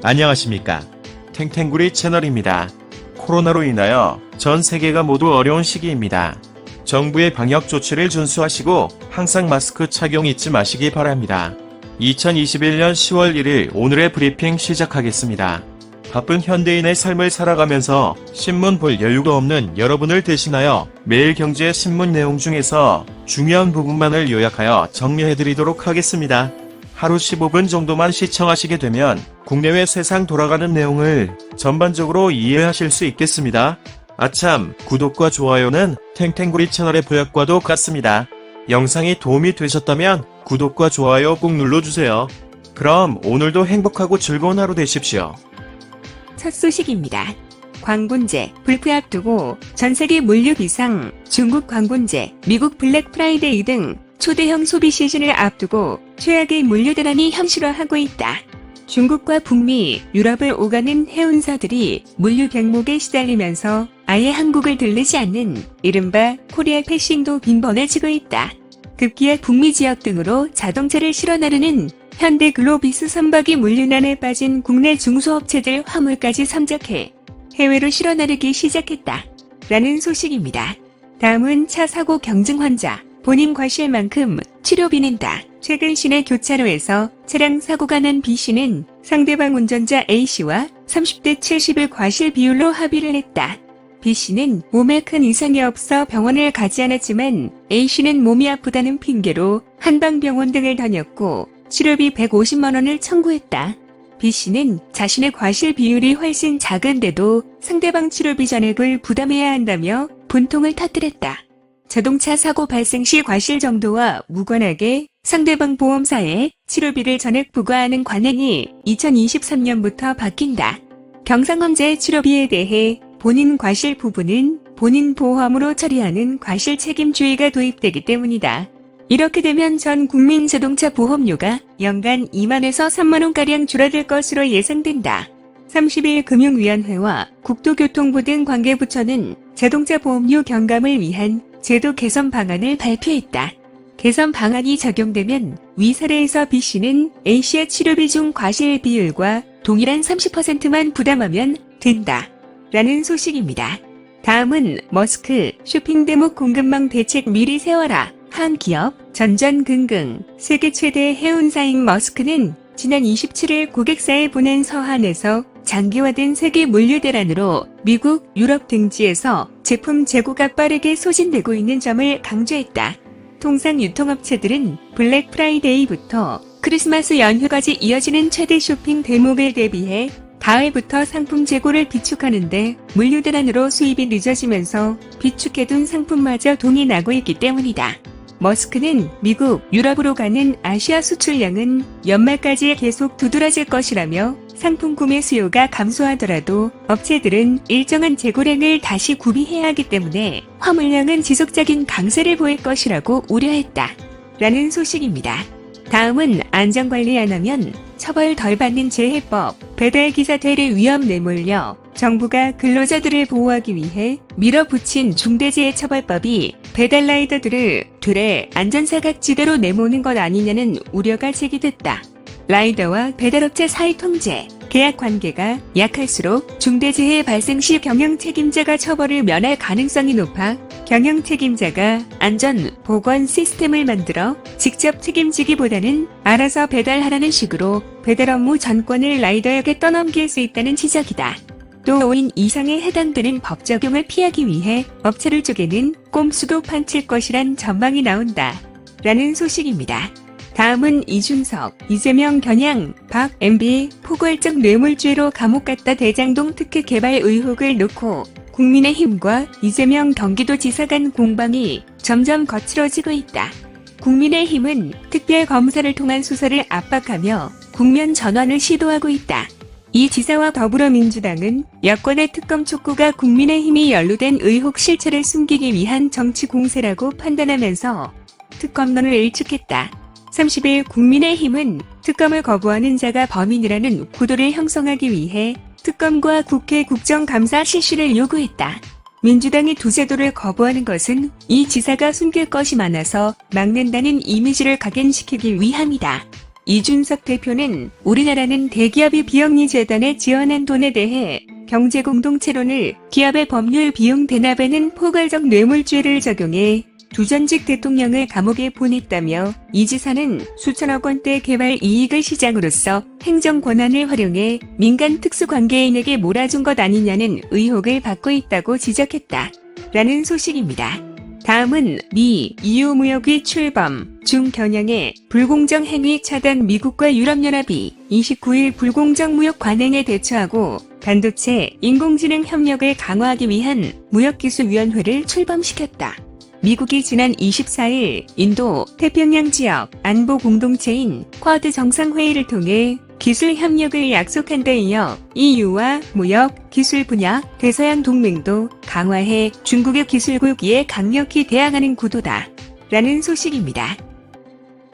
안녕하십니까. 탱탱구리 채널입니다. 코로나로 인하여 전 세계가 모두 어려운 시기입니다. 정부의 방역 조치를 준수하시고 항상 마스크 착용 잊지 마시기 바랍니다. 2021년 10월 1일 오늘의 브리핑 시작하겠습니다. 바쁜 현대인의 삶을 살아가면서 신문 볼 여유가 없는 여러분을 대신하여 매일 경제 신문 내용 중에서 중요한 부분만을 요약하여 정리해드리도록 하겠습니다. 하루 15분 정도만 시청하시게 되면 국내외 세상 돌아가는 내용을 전반적으로 이해하실 수 있겠습니다. 아참, 구독과 좋아요는 탱탱구리 채널의 보약과도 같습니다. 영상이 도움이 되셨다면 구독과 좋아요 꼭 눌러주세요. 그럼 오늘도 행복하고 즐거운 하루 되십시오. 첫 소식입니다. 광군제, 불프 앞두고 전세계 물류 비상, 중국 광군제, 미국 블랙 프라이데이 등 초대형 소비 시즌을 앞두고 최악의 물류 대란이 현실화하고 있다. 중국과 북미, 유럽을 오가는 해운사들이 물류 병목에 시달리면서 아예 한국을 들르지 않는 이른바 코리아 패싱도 빈번해지고 있다. 급기야 북미 지역 등으로 자동차를 실어 나르는 현대 글로비스 선박이 물류난에 빠진 국내 중소업체들 화물까지 선적해 해외로 실어 나르기 시작했다. 라는 소식입니다. 다음은 차 사고 경증 환자, 본인 과실만큼 치료비 낸다. 최근 시내 교차로에서 차량 사고가 난 B씨는 상대방 운전자 A씨와 30대 70을 과실 비율로 합의를 했다. B씨는 몸에 큰 이상이 없어 병원을 가지 않았지만 A씨는 몸이 아프다는 핑계로 한방병원 등을 다녔고 치료비 150만 원을 청구했다. B씨는 자신의 과실 비율이 훨씬 작은데도 상대방 치료비 전액을 부담해야 한다며 분통을 터뜨렸다. 자동차 사고 발생 시 과실 정도와 무관하게 상대방 보험사에 치료비를 전액 부과하는 관행이 2023년부터 바뀐다. 경상험자의 치료비에 대해 본인 과실 부분은 본인 보험으로 처리하는 과실 책임주의가 도입되기 때문이다. 이렇게 되면 전 국민 자동차 보험료가 연간 2만에서 3만원가량 줄어들 것으로 예상된다. 30일 금융위원회와 국토교통부 등 관계부처는 자동차 보험료 경감을 위한 제도 개선 방안을 발표했다. 개선 방안이 적용되면 위 사례에서 B씨는 A씨의 치료비 중 과실 비율과 동일한 30%만 부담하면 된다. 라는 소식입니다. 다음은 머스크 쇼핑 대목 공급망 대책 미리 세워라. 한 기업 전전긍긍. 세계 최대 해운사인 머스크는 지난 27일 고객사에 보낸 서한에서 장기화된 세계 물류 대란으로 미국, 유럽 등지에서 제품 재고가 빠르게 소진되고 있는 점을 강조했다. 통상 유통업체들은 블랙 프라이데이부터 크리스마스 연휴까지 이어지는 최대 쇼핑 대목을 대비해 가을부터 상품 재고를 비축하는데 물류 대란으로 수입이 늦어지면서 비축해둔 상품마저 동이 나고 있기 때문이다. 머스크는 미국, 유럽으로 가는 아시아 수출량은 연말까지 계속 두드러질 것이라며 상품 구매 수요가 감소하더라도 업체들은 일정한 재고량을 다시 구비해야 하기 때문에 화물량은 지속적인 강세를 보일 것이라고 우려했다. 라는 소식입니다. 다음은 안전관리 안 하면 처벌 덜 받는 재해법. 배달기사 대리 위험 내몰려 정부가 근로자들을 보호하기 위해 밀어붙인 중대재해처벌법이 배달라이더들을 들에 안전사각지대로 내모는 것 아니냐는 우려가 제기됐다. 라이더와 배달업체 사이 통제, 계약 관계가 약할수록 중대재해 발생 시 경영책임자가 처벌을 면할 가능성이 높아 경영책임자가 안전, 보건 시스템을 만들어 직접 책임지기보다는 알아서 배달하라는 식으로 배달 업무 전권을 라이더에게 떠넘길 수 있다는 지적이다. 또 5인 이상에 해당되는 법 적용을 피하기 위해 업체를 쪼개는 꼼수도 판칠 것이란 전망이 나온다. 라는 소식입니다. 다음은 이준석, 이재명 겨냥, 박 MB 포괄적 뇌물죄로 감옥 갔다 대장동 특혜 개발 의혹을 놓고 국민의힘과 이재명 경기도지사 간 공방이 점점 거칠어지고 있다. 국민의힘은 특별검사를 통한 수사를 압박하며 국면 전환을 시도하고 있다. 이 지사와 더불어민주당은 여권의 특검 촉구가 국민의힘이 연루된 의혹 실체를 숨기기 위한 정치 공세라고 판단하면서 특검론을 일축했다. 30일 국민의힘은 특검을 거부하는 자가 범인이라는 구도를 형성하기 위해 특검과 국회 국정감사 실시를 요구했다. 민주당이 두 제도를 거부하는 것은 이 지사가 숨길 것이 많아서 막는다는 이미지를 각인시키기 위함이다. 이준석 대표는 우리나라는 대기업이 비영리 재단에 지원한 돈에 대해 경제공동체론을 기업의 법률 비용 대납에는 포괄적 뇌물죄를 적용해 두 전직 대통령을 감옥에 보냈다며 이 지사는 수천억 원대 개발 이익을 시장으로서 행정 권한을 활용해 민간 특수관계인에게 몰아준 것 아니냐는 의혹을 받고 있다고 지적했다. 라는 소식입니다. 다음은 미, EU 무역위 출범, 중 겨냥의 불공정 행위 차단. 미국과 유럽연합이 29일 불공정 무역 관행에 대처하고 반도체, 인공지능 협력을 강화하기 위한 무역기술위원회를 출범시켰다. 미국이 지난 24일 인도 태평양 지역 안보 공동체인 쿼드 정상회의를 통해 기술 협력을 약속한 데 이어 EU와 무역, 기술 분야, 대서양 동맹도 강화해 중국의 기술국기에 강력히 대항하는 구도다. 라는 소식입니다.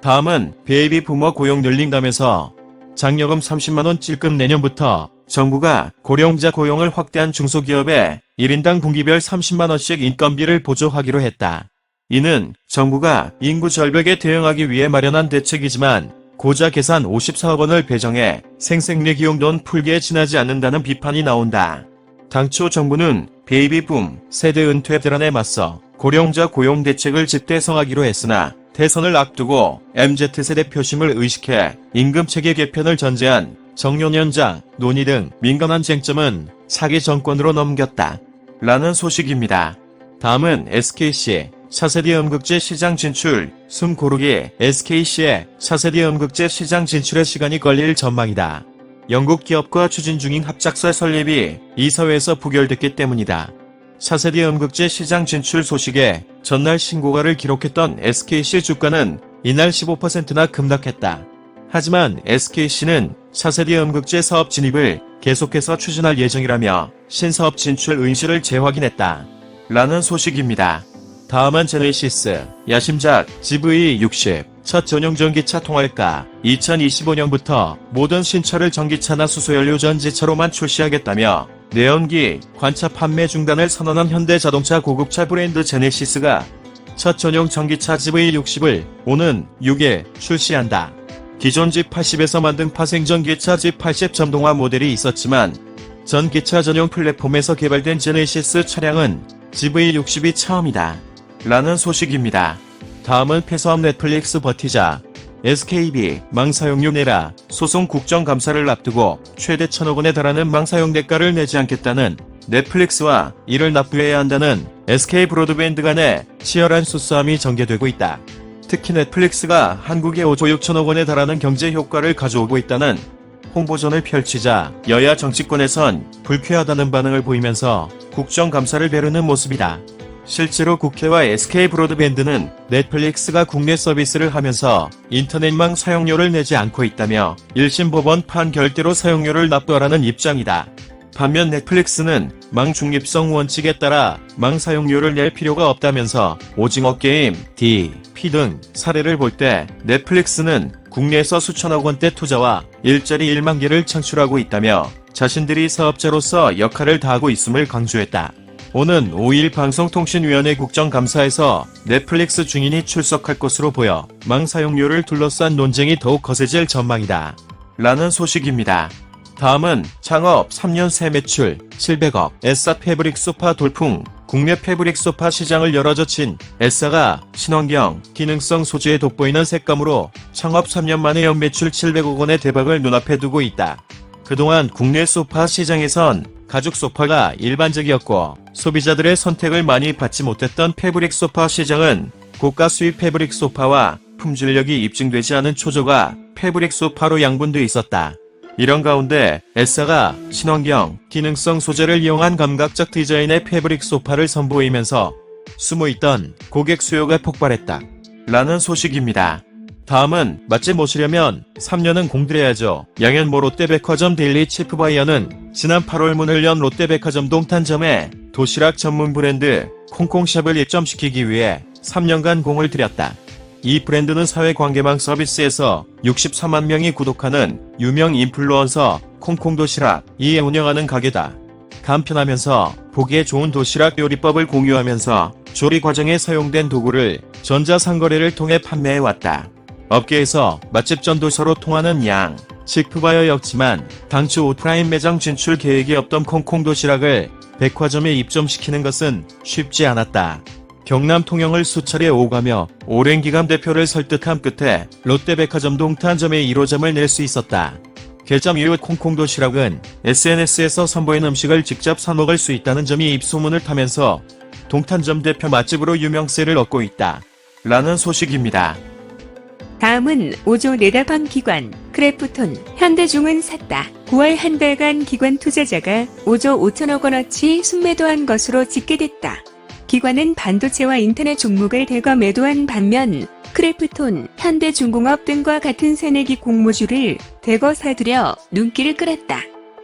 다음은 베이비 부머 고용 늘린다면서 장려금 30만원 찔끔. 내년부터 정부가 고령자 고용을 확대한 중소기업에 1인당 분기별 30만원씩 인건비를 보조하기로 했다. 이는 정부가 인구 절벽에 대응하기 위해 마련한 대책이지만 고자 계산 54억 원을 배정해 생색내기 용돈 풀기에 지나지 않는다는 비판이 나온다. 당초 정부는 베이비붐 세대 은퇴 대란에 맞서 고령자 고용 대책을 집대성하기로 했으나 대선을 앞두고 MZ세대 표심을 의식해 임금체계 개편을 전제한 정년연장 논의 등 민감한 쟁점은 차기 정권으로 넘겼다. 라는 소식입니다. 다음은 SKC 차세대 음극재 시장 진출. 숨 고르기. SKC의 차세대 음극재 시장 진출에 시간이 걸릴 전망이다. 영국 기업과 추진 중인 합작사 설립이 이사회에서 부결됐기 때문이다. 차세대 음극재 시장 진출 소식에 전날 신고가를 기록했던 SKC 주가는 이날 15%나 급락했다. 하지만 SKC는 차세대 음극재 사업 진입을 계속해서 추진할 예정이라며 신사업 진출 의지를 재확인했다. 라는 소식입니다. 다음은 제네시스 야심작 GV60 첫 전용 전기차 통할까. 2025년부터 모든 신차를 전기차나 수소연료 전지차로만 출시하겠다며 내연기 관차 판매 중단을 선언한 현대자동차 고급차 브랜드 제네시스가 첫 전용 전기차 GV60을 오는 6일 출시한다. 기존 G80에서 만든 파생전기차 G80 전동화 모델이 있었지만 전기차 전용 플랫폼에서 개발된 제네시스 차량은 GV60이 처음이다. 라는 소식입니다. 다음은 폐사업 넷플릭스 버티자. SKB 망사용료 내라. 소송 국정감사를 앞두고 최대 1,000억 원에 달하는 망사용 대가를 내지 않겠다는 넷플릭스와 이를 납부해야 한다는 SK브로드밴드 간의 치열한 수싸움이 전개되고 있다. 특히 넷플릭스가 한국에 5조 6천억 원에 달하는 경제 효과를 가져오고 있다는 홍보전을 펼치자 여야 정치권에선 불쾌하다는 반응을 보이면서 국정감사를 벼르는 모습이다. 실제로 국회와 SK브로드밴드는 넷플릭스가 국내 서비스를 하면서 인터넷망 사용료를 내지 않고 있다며 1심 법원 판결대로 사용료를 납부하라는 입장이다. 반면 넷플릭스는 망 중립성 원칙에 따라 망 사용료를 낼 필요가 없다면서 오징어 게임, D.P 등 사례를 볼 때 넷플릭스는 국내에서 수천억 원대 투자와 일자리 1만 개를 창출하고 있다며 자신들이 사업자로서 역할을 다하고 있음을 강조했다. 오는 5일 방송통신위원회 국정감사에서 넷플릭스 증인이 출석할 것으로 보여 망 사용료를 둘러싼 논쟁이 더욱 거세질 전망이다. 라는 소식입니다. 다음은 창업 3년 새 매출 700억. 에싸 패브릭 소파 돌풍. 국내 패브릭 소파 시장을 열어젖힌 에싸가 친환경, 기능성 소재에 돋보이는 색감으로 창업 3년 만에 연매출 700억 원의 대박을 눈앞에 두고 있다. 그동안 국내 소파 시장에선 가죽 소파가 일반적이었고 소비자들의 선택을 많이 받지 못했던 패브릭 소파 시장은 고가 수입 패브릭 소파와 품질력이 입증되지 않은 초저가 패브릭 소파로 양분돼 있었다. 이런 가운데 에싸가 친환경, 기능성 소재를 이용한 감각적 디자인의 패브릭 소파를 선보이면서 숨어있던 고객 수요가 폭발했다. 라는 소식입니다. 다음은 맛집 모시려면 3년은 공들여야죠. 양현모 롯데백화점 데일리 치프바이어는 지난 8월 문을 연 롯데백화점 동탄점에 도시락 전문 브랜드 콩콩샵을 입점시키기 위해 3년간 공을 들였다. 이 브랜드는 사회관계망 서비스에서 64만 명이 구독하는 유명 인플루언서 콩콩도시락이 운영하는 가게다. 간편하면서 보기에 좋은 도시락 요리법을 공유하면서 조리 과정에 사용된 도구를 전자상거래를 통해 판매해왔다. 업계에서 맛집 전도서로 통하는 양, 식프바이어였지만 당초 오프라인 매장 진출 계획이 없던 콩콩 도시락을 백화점에 입점시키는 것은 쉽지 않았다. 경남 통영을 수차례 오가며 오랜 기간 대표를 설득한 끝에 롯데백화점 동탄점에 1호점을 낼 수 있었다. 개점 이후 콩콩 도시락은 SNS에서 선보인 음식을 직접 사 먹을 수 있다는 점이 입소문을 타면서 동탄점 대표 맛집으로 유명세를 얻고 있다. 라는 소식입니다. 다음은 5조 내다방 기관, 크래프톤, 현대중은 샀다. 9월 한 달간 기관 투자자가 5조 5천억 원어치 순매도한 것으로 집계됐다. 기관은 반도체와 인터넷 종목을 대거 매도한 반면 크래프톤, 현대중공업 등과 같은 새내기 공모주를 대거 사들여 눈길을 끌었다.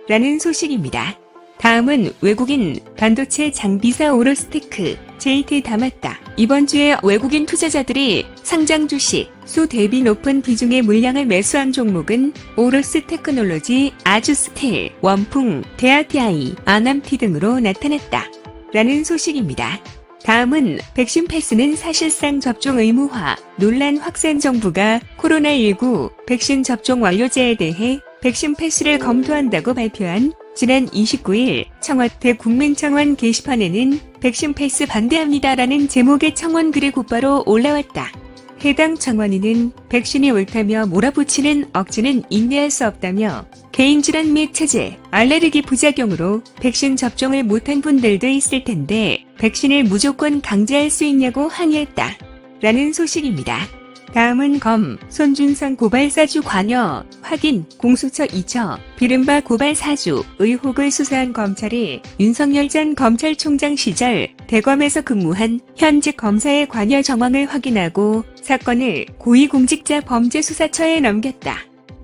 라는 소식입니다. 다음은 외국인 반도체 장비사 오로스테크, JT 담았다. 이번 주에 외국인 투자자들이 상장 주식 수 대비 높은 비중의 물량을 매수한 종목은 오로스 테크놀로지, 아주스틸, 원풍, 대아티아이, 아남티 등으로 나타났다. 라는 소식입니다. 다음은 백신 패스는 사실상 접종 의무화, 논란 확산. 정부가 코로나19 백신 접종 완료자에 대해 백신 패스를 검토한다고 발표한 지난 29일 청와대 국민청원 게시판에는 백신 패스 반대합니다라는 제목의 청원글이 곧바로 올라왔다. 해당 청원인은 백신이 옳다며 몰아붙이는 억지는 인내할 수 없다며 개인질환 및 체질, 알레르기 부작용으로 백신 접종을 못한 분들도 있을 텐데 백신을 무조건 강제할 수 있냐고 항의했다. 라는 소식입니다. 다음은 손준성 고발 사주 관여, 확인, 공수처 2처, 비른바 고발 사주, 의혹을 수사한 검찰이 윤석열 전 검찰총장 시절 대검에서 근무한 현직 검사의 관여 정황을 확인하고 사건을 고위공직자 범죄수사처에 넘겼다.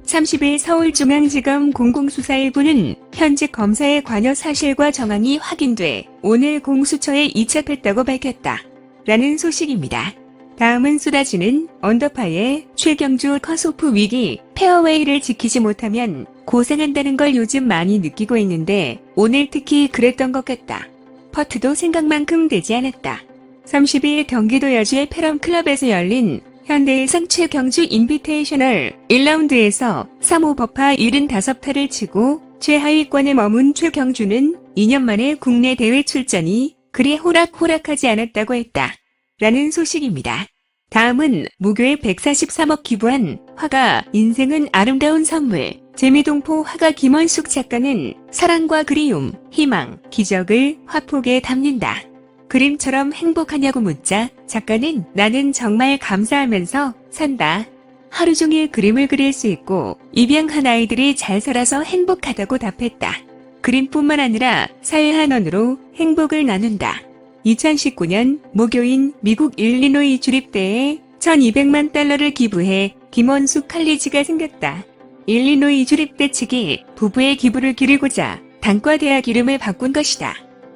30일 서울중앙지검 공공수사1부는 현직 검사의 관여 사실과 정황이 확인돼 오늘 공수처에 이첩했다고 밝혔다. 라는 소식입니다. 다음은 쏟아지는 언더파의 최경주 컷오프 위기, 페어웨이를 지키지 못하면 고생한다는 걸 요즘 많이 느끼고 있는데 오늘 특히 그랬던 것 같다. 퍼트도 생각만큼 되지 않았다. 30일 경기도 여주의 패럼클럽에서 열린 현대해상 최경주 인비테이셔널 1라운드에서 3호 버파 75타를 치고 최하위권에 머문 최경주는 2년 만에 국내 대회 출전이 그리 호락호락하지 않았다고 했다. 라는 소식입니다. 다음은 무교에 143억 기부한 화가 인생은 아름다운 선물, 재미동포 화가 김원숙 작가는 사랑과 그리움, 희망, 기적을 화폭에 담는다. 그림처럼 행복하냐고 묻자 작가는 나는 정말 감사하면서 산다. 하루 종일 그림을 그릴 수 있고 입양한 아이들이 잘 살아서 행복하다고 답했다. 그림뿐만 아니라 사회한원으로 행복을 나눈다. 2019년 모교인 미국 일리노이 주립대에 1200만 달러를 기부해 김원숙 칼리지가 생겼다. 일리노이 주립대 측이 부부의 기부를 기리고자 단과대학 이름을 바꾼 것이다.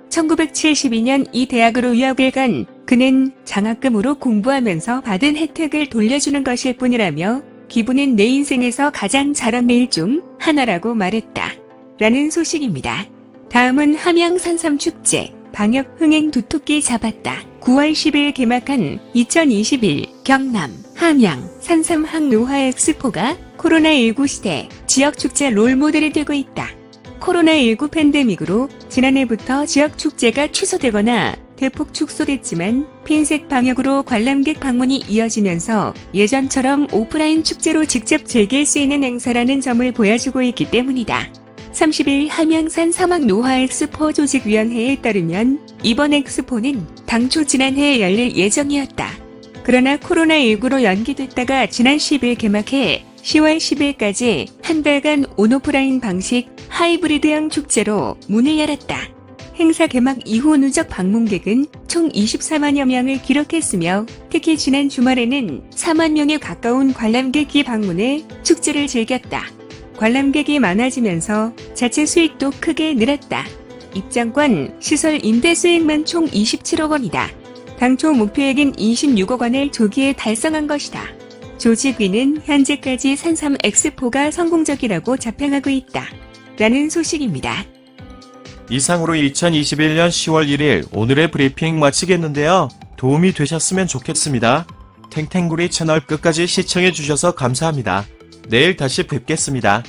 1972년 이 대학으로 유학을 간 그는 장학금으로 공부하면서 받은 혜택을 돌려주는 것일 뿐이라며 기부는 내 인생에서 가장 잘한 일 중 하나라고 말했다. 라는 소식입니다. 다음은 함양 산삼축제. 방역 흥행 두토끼 잡았다. 9월 10일 개막한 2021 경남 함양 산삼 항노화 엑스포가 코로나19 시대 지역축제 롤모델이 되고 있다. 코로나19 팬데믹으로 지난해부터 지역축제가 취소되거나 대폭 축소됐지만 핀셋 방역으로 관람객 방문이 이어지면서 예전처럼 오프라인 축제로 직접 즐길 수 있는 행사라는 점을 보여주고 있기 때문이다. 30일 함양산 사막노화 엑스포 조직위원회에 따르면 이번 엑스포는 당초 지난해에 열릴 예정이었다. 그러나 코로나19로 연기됐다가 지난 10일 개막해 10월 10일까지 한 달간 온오프라인 방식 하이브리드형 축제로 문을 열었다. 행사 개막 이후 누적 방문객은 총 24만여 명을 기록했으며 특히 지난 주말에는 4만 명에 가까운 관람객이 방문해 축제를 즐겼다. 관람객이 많아지면서 자체 수익도 크게 늘었다. 입장권, 시설 임대 수익만 총 27억 원이다. 당초 목표액인 26억 원을 조기에 달성한 것이다. 조직위는 현재까지 산삼 엑스포가 성공적이라고 자평하고 있다. 라는 소식입니다. 이상으로 2021년 10월 1일 오늘의 브리핑 마치겠는데요. 도움이 되셨으면 좋겠습니다. 탱탱구리 채널 끝까지 시청해주셔서 감사합니다. 내일 다시 뵙겠습니다.